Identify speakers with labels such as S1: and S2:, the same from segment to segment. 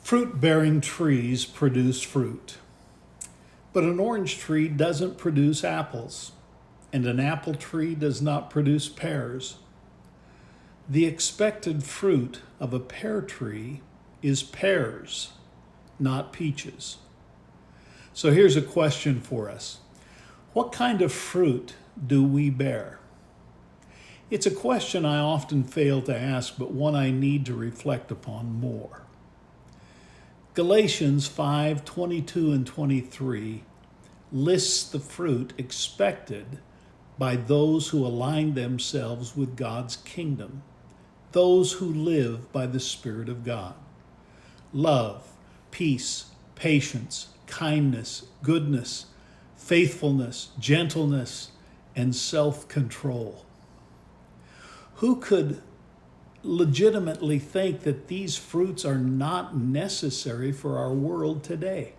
S1: Fruit-bearing trees produce fruit, but an orange tree doesn't produce apples, and an apple tree does not produce pears. The expected fruit of a pear tree is pears, not peaches. So here's a question for us. What kind of fruit do we bear? It's a question I often fail to ask, but one I need to reflect upon more. Galatians 5:22 and 23 lists the fruit expected by those who align themselves with God's kingdom, those who live by the Spirit of God. Love, peace, patience, kindness, goodness, faithfulness, gentleness, and self-control. Who could legitimately think that these fruits are not necessary for our world today?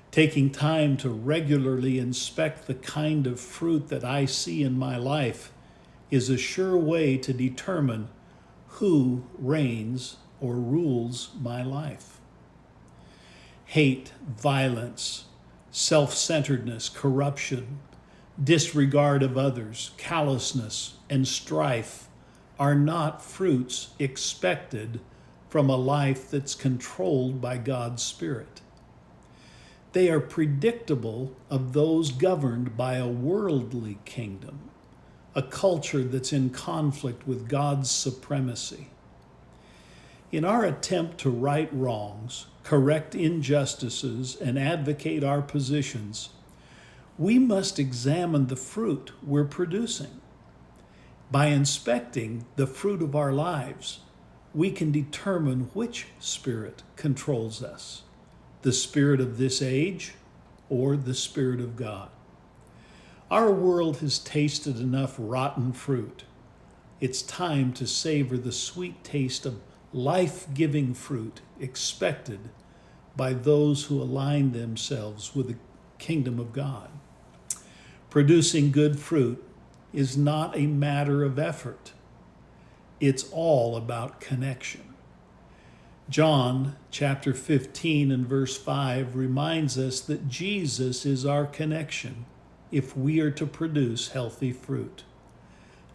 S1: Taking time to regularly inspect the kind of fruit that I see in my life is a sure way to determine who reigns or rules my life. Hate, violence, self-centeredness, corruption, disregard of others, callousness, and strife are not fruits expected from a life that's controlled by God's Spirit. They are predictable of those governed by a worldly kingdom, a culture that's in conflict with God's supremacy. In our attempt to right wrongs, correct injustices, and advocate our positions, we must examine the fruit we're producing. By inspecting the fruit of our lives, we can determine which spirit controls us, the spirit of this age or the Spirit of God. Our world has tasted enough rotten fruit. It's time to savor the sweet taste of life-giving fruit expected by those who align themselves with the kingdom of God. Producing good fruit is not a matter of effort. It's all about connection. John chapter 15 and verse 5 reminds us that Jesus is our connection if we are to produce healthy fruit.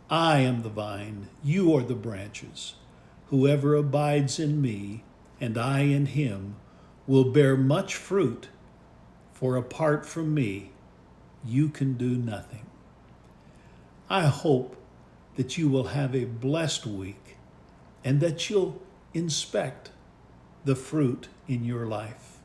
S1: I am the vine, you are the branches. Whoever abides in me and I in him will bear much fruit, for apart from me, you can do nothing. I hope that you will have a blessed week and that you'll inspect the fruit in your life.